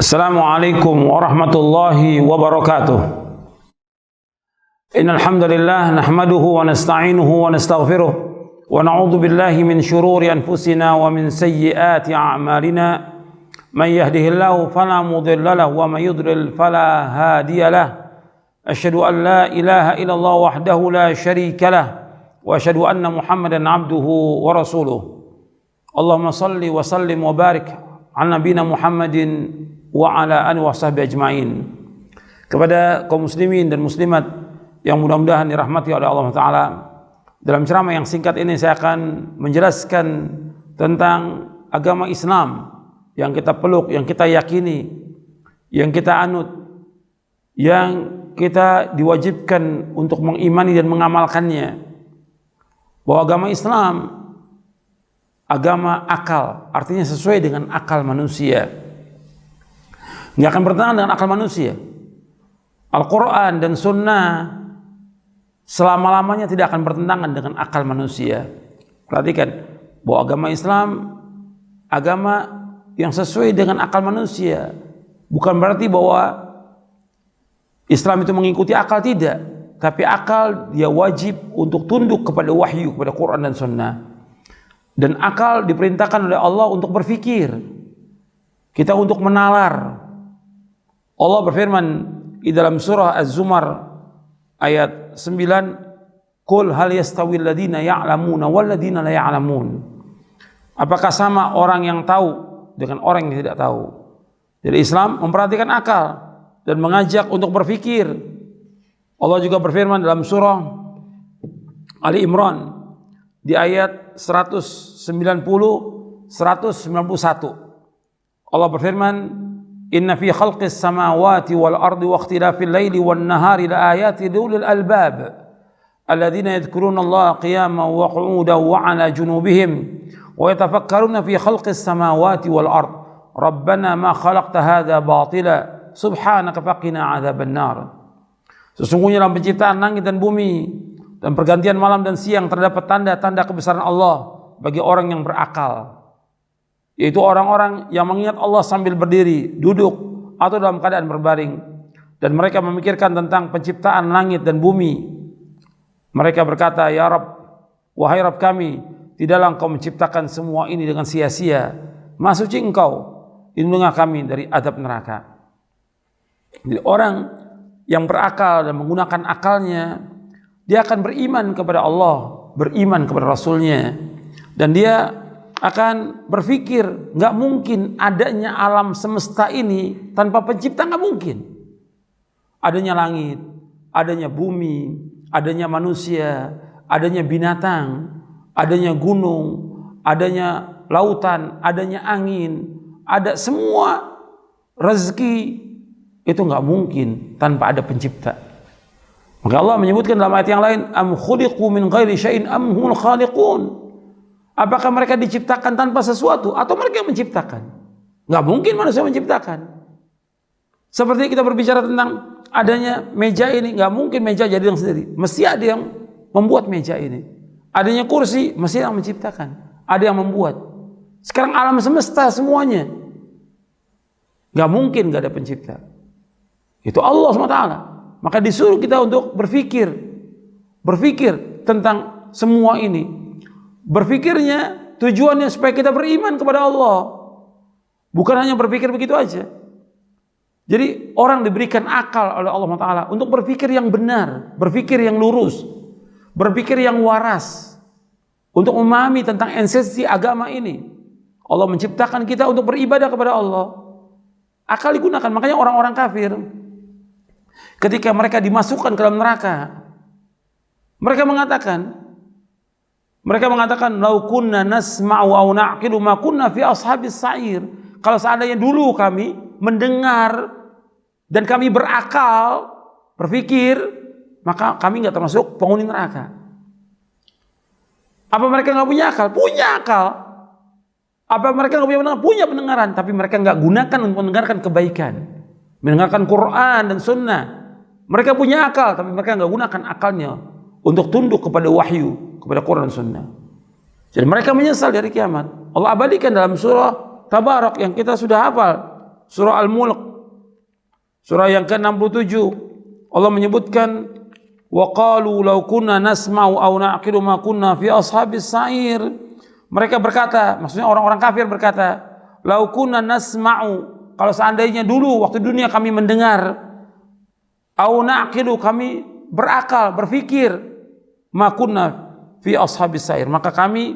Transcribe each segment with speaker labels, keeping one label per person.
Speaker 1: Assalamualaikum warahmatullahi wabarakatuh. Innal hamdalillah nahmaduhu wa nasta'inuhu wa nastaghfiruh wa na'udzu billahi min shururi anfusina wa min sayyiati a'malina. Man yahdihillahu fala mudilla lahu wa man yudlil fala hadiya lahu. Asyhadu an la ilaha illallah wahdahu la syarika lahu wa asyhadu anna Muhammadan 'abduhu wa rasuluh. Allahumma shalli wa sallim wa barik ala nabiyina Muhammadin wa ala alihi wa sahbihi ajma'in. Kepada kaum muslimin dan muslimat yang mudah-mudahan dirahmati oleh Allah Ta'ala, dalam ceramah yang singkat ini saya akan menjelaskan tentang agama Islam yang kita peluk, yang kita yakini, yang kita anut, yang kita diwajibkan untuk mengimani dan mengamalkannya. Bahwa agama Islam agama akal, artinya sesuai dengan akal manusia, nggak akan bertentangan dengan akal manusia. Al-Quran dan Sunnah selama-lamanya tidak akan bertentangan dengan akal manusia. Perhatikan bahwa agama Islam agama yang sesuai dengan akal manusia. Bukan berarti bahwa Islam itu mengikuti akal, tidak, tapi akal dia wajib untuk tunduk kepada wahyu, kepada Quran dan Sunnah. Dan akal diperintahkan oleh Allah untuk berfikir, kita untuk menalar. Allah berfirman di dalam surah Az-Zumar ayat 9, "Qul hal yastawil ladina ya'lamuna wal ladina la ya'lamun." Apakah sama orang yang tahu dengan orang yang tidak tahu? Jadi Islam memperhatikan akal dan mengajak untuk berfikir. Allah juga berfirman dalam surah Ali Imran di ayat 190 191. Allah berfirman, "Inna fi khalqis samawati wal ardi wa ikhtilafil laili wan nahari la ayatin liulil albab alladzina yadhkuruna Allah qiyaman wa qu'udan wa 'ala junubihim wa yatafakkaruna fi khalqis samawati wal ard rabbana ma khalaqta hadza batila subhanaka faqina 'adzaban nar." Sesungguhnya dalam penciptaan langit dan bumi dan pergantian malam dan siang terdapat tanda-tanda kebesaran Allah bagi orang yang berakal, yaitu orang-orang yang mengingat Allah sambil berdiri, duduk, atau dalam keadaan berbaring, dan mereka memikirkan tentang penciptaan langit dan bumi. Mereka berkata, "Ya Rabb, wahai Rabb kami, tidaklah Engkau menciptakan semua ini dengan sia-sia. Maha suci Engkau, lindungilah kami dari azab neraka." Jadi orang yang berakal dan menggunakan akalnya, dia akan beriman kepada Allah, beriman kepada Rasulnya, dan dia akan berpikir nggak mungkin adanya alam semesta ini tanpa pencipta, nggak mungkin. Adanya langit, adanya bumi, adanya manusia, adanya binatang, adanya gunung, adanya lautan, adanya angin, ada semua rezeki, itu nggak mungkin tanpa ada pencipta. Maka Allah menyebutkan dalam ayat yang lain, "Am khuliqu min ghairi syai'in am humul khaliqun." Apakah mereka diciptakan tanpa sesuatu atau mereka yang menciptakan? Nggak mungkin manusia menciptakan. Seperti kita berbicara tentang adanya meja ini, nggak mungkin meja jadi yang sendiri. Mesti ada yang membuat meja ini. Adanya kursi, mesti yang menciptakan. Ada yang membuat. Sekarang alam semesta semuanya, nggak mungkin nggak ada pencipta. Itu Allah SWT. Maka disuruh kita untuk berpikir tentang semua ini. Berpikirnya tujuannya supaya kita beriman kepada Allah, bukan hanya berpikir begitu aja. Jadi orang diberikan akal oleh Allah Ta'ala untuk berpikir yang benar, berpikir yang lurus, berpikir yang waras, untuk memahami tentang esensi agama ini. Allah menciptakan kita untuk beribadah kepada Allah. Akal digunakan. Makanya orang-orang kafir ketika mereka dimasukkan ke dalam neraka, mereka mengatakan, "Lau kunna nasma'u aw na'qilu ma kunna fi ashabis sa'ir." Kalau seandainya dulu kami mendengar dan kami berakal, berpikir, maka kami enggak termasuk penghuni neraka. Apa mereka enggak punya akal? Punya akal. Apa mereka enggak punya pendengaran? Punya pendengaran, tapi mereka enggak gunakan untuk mendengarkan kebaikan, mendengarkan Quran dan Sunnah. Mereka punya akal, tapi mereka enggak gunakan akalnya untuk tunduk kepada wahyu, kepada Quran dan Sunnah. Jadi mereka menyesal dari kiamat. Allah abadikan dalam surah Tabarak yang kita sudah hafal. surah Al-Mulk, surah yang ke-67. Allah menyebutkan, wa qalu law kunna nasma'u aw na'qilu ma kunna fi ashabis sa'ir. Mereka berkata, maksudnya orang-orang kafir berkata, law kunna nasma'u, kalau seandainya dulu waktu dunia kami mendengar, aw na'qilu, kami berakal, berfikir, ma kunna fi ashabis sa'ir, maka kami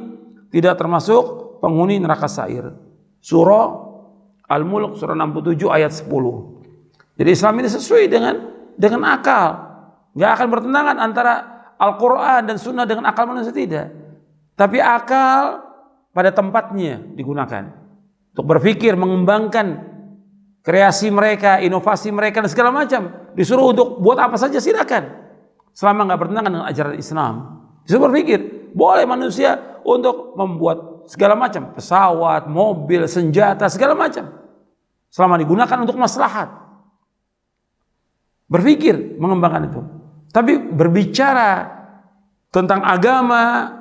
Speaker 1: tidak termasuk penghuni neraka sa'ir. Surah Al-Mulk surah 67 ayat 10. Jadi Islam ini sesuai dengan akal. Nggak akan bertentangan antara Al-Quran dan Sunnah dengan akal manusia, tidak. Tapi akal pada tempatnya digunakan untuk berpikir, mengembangkan kreasi mereka, inovasi mereka dan segala macam. Disuruh untuk buat apa saja silakan, selama nggak bertentangan dengan ajaran Islam. Disuruh berpikir, boleh manusia untuk membuat segala macam, pesawat, mobil, senjata, segala macam, selama digunakan untuk maslahat. Berpikir, mengembangkan itu. Tapi berbicara tentang agama,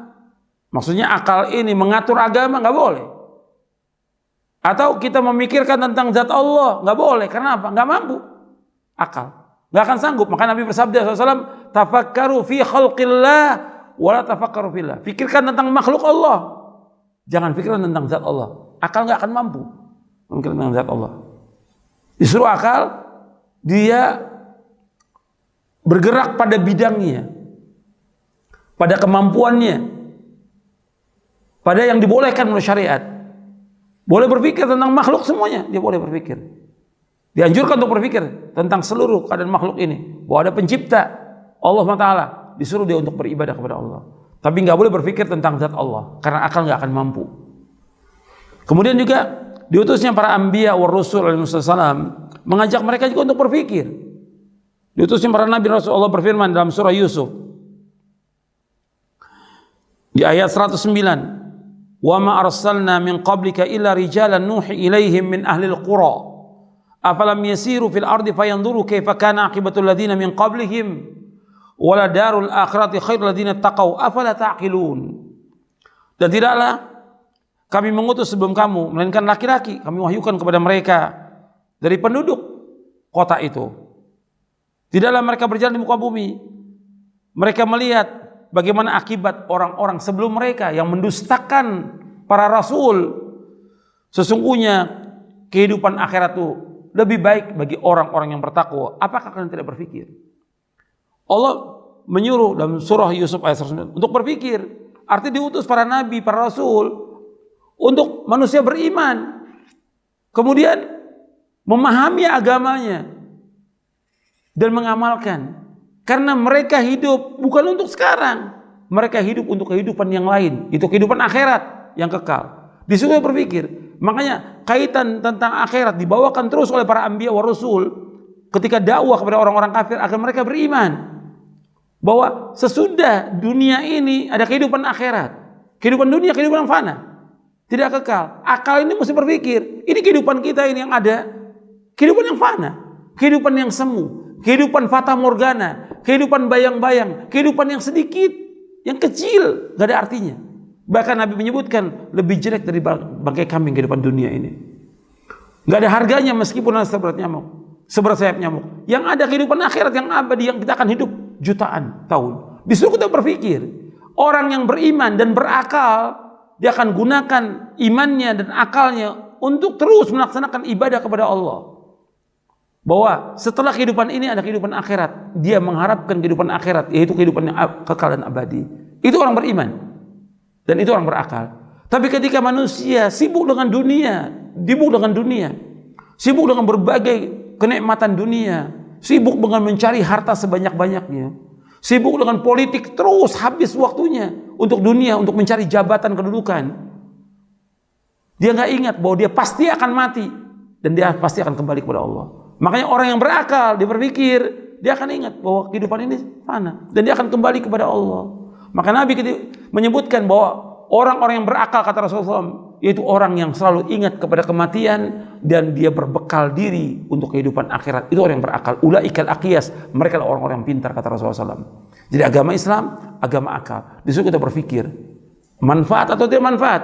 Speaker 1: maksudnya akal ini mengatur agama, nggak boleh. Atau kita memikirkan tentang zat Allah, nggak boleh. Karena apa? Nggak mampu. Akal nggak akan sanggup. Maka Nabi bersabda SAW, tafakkaru fi khalqillah wala tafakkaru fillah. Pikirkan tentang makhluk Allah, jangan pikirkan tentang zat Allah. Akal nggak akan mampu memikirkan tentang zat Allah. Disuruh akal, dia bergerak pada bidangnya, pada kemampuannya, pada yang dibolehkan menurut syariat. Boleh berpikir tentang makhluk semuanya, dia boleh berpikir. Dianjurkan untuk berpikir tentang seluruh keadaan makhluk ini, bahwa ada pencipta, Allah SWT. Disuruh dia untuk beribadah kepada Allah. Tapi nggak boleh berpikir tentang zat Allah, karena akal nggak akan mampu. Kemudian juga diutusnya para anbiya wa rusul alaihi wasallam mengajak mereka juga untuk berpikir. Diutusnya para nabi rasul. Allah berfirman dalam surah Yusuf di ayat 109, wa ma arsalna min qablika illa rijalan nuhi ilaihim min ahlil qura afalam yasiru fil ardi fayanzuru kaifa kana aqibatul ladzina min qablihim wala darul akhirati khairul ladzina taqau afala ta'qilun. Dan tidaklah kami mengutus sebelum kamu melainkan laki-laki, kami wahyukan kepada mereka dari penduduk kota itu. Tidaklah mereka berjalan di muka bumi, mereka melihat bagaimana akibat orang-orang sebelum mereka yang mendustakan para rasul. Sesungguhnya kehidupan akhirat itu lebih baik bagi orang-orang yang bertakwa. Apakah kalian tidak berpikir? Allah menyuruh dalam surah Yusuf ayat 109 untuk berpikir. Artinya diutus para nabi, para rasul untuk manusia beriman, kemudian memahami agamanya dan mengamalkan. Karena mereka hidup bukan untuk sekarang, mereka hidup untuk kehidupan yang lain, itu kehidupan akhirat yang kekal. Disuruh berpikir. Makanya kaitan tentang akhirat dibawakan terus oleh para anbiya wa rasul ketika dakwah kepada orang-orang kafir agar mereka beriman bahwa sesudah dunia ini ada kehidupan akhirat. Kehidupan dunia kehidupan yang fana, tidak kekal. Akal ini mesti berpikir, ini kehidupan kita ini yang ada, kehidupan yang fana, kehidupan yang semu, kehidupan fata morgana, kehidupan bayang-bayang, kehidupan yang sedikit, yang kecil, gak ada artinya. Bahkan Nabi menyebutkan lebih jelek dari bangkai kambing kehidupan dunia ini. Gak ada harganya meskipun seberat nyamuk, seberat sayap nyamuk. Yang ada kehidupan akhirat yang abadi, yang kita akan hidup jutaan tahun. Disuruh kita berpikir. Orang yang beriman dan berakal, dia akan gunakan imannya dan akalnya untuk terus melaksanakan ibadah kepada Allah. Bahwa setelah kehidupan ini ada kehidupan akhirat. Dia mengharapkan kehidupan akhirat, yaitu kehidupan yang kekal dan abadi. Itu orang beriman. Dan itu orang berakal. Tapi ketika manusia sibuk dengan dunia, sibuk dengan berbagai kenikmatan dunia, sibuk dengan mencari harta sebanyak-banyaknya, sibuk dengan politik, terus habis waktunya untuk dunia, untuk mencari jabatan kedudukan. Dia nggak ingat bahwa dia pasti akan mati dan dia pasti akan kembali kepada Allah. Makanya orang yang berakal, dia berpikir, dia akan ingat bahwa kehidupan ini fana dan dia akan kembali kepada Allah. Maka Nabi menyebutkan bahwa orang-orang yang berakal, kata Rasulullah SAW, yaitu orang yang selalu ingat kepada kematian dan dia berbekal diri untuk kehidupan akhirat. Itu orang yang berakal. Ulaikal aqiyas, mereka adalah orang-orang yang pintar, kata Rasulullah SAW. Jadi agama Islam, agama akal. Disuruh kita berpikir, manfaat atau tidak manfaat,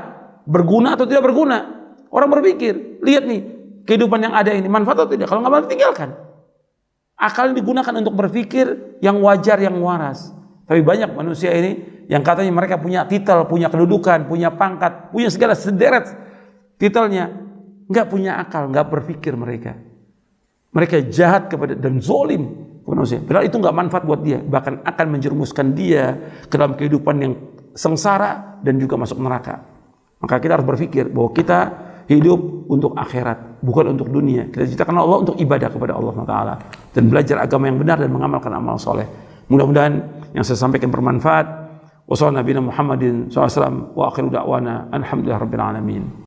Speaker 1: berguna atau tidak berguna. Orang berpikir, lihat nih, kehidupan yang ada ini manfaat atau tidak? Kalau nggak manfaat, tinggalkan. Akal digunakan untuk berpikir yang wajar, yang waras. Tapi banyak manusia ini yang katanya mereka punya titel, punya kedudukan, punya pangkat, punya segala sederet titelnya, nggak punya akal, nggak berpikir mereka. Mereka jahat kepada dan zolim manusia. Padahal itu nggak manfaat buat dia, bahkan akan menjerumuskan dia ke dalam kehidupan yang sengsara dan juga masuk neraka. Maka kita harus berpikir bahwa kita hidup untuk akhirat, bukan untuk dunia. Kita ciptakan Allah untuk ibadah kepada Allah Taala dan belajar agama yang benar dan mengamalkan amal soleh. Mudah-mudahan yang saya sampaikan bermanfaat. Wassallallahu Nabi Muhammadin SAW wa akhiru da'wana alhamdulillah rabbil alamin.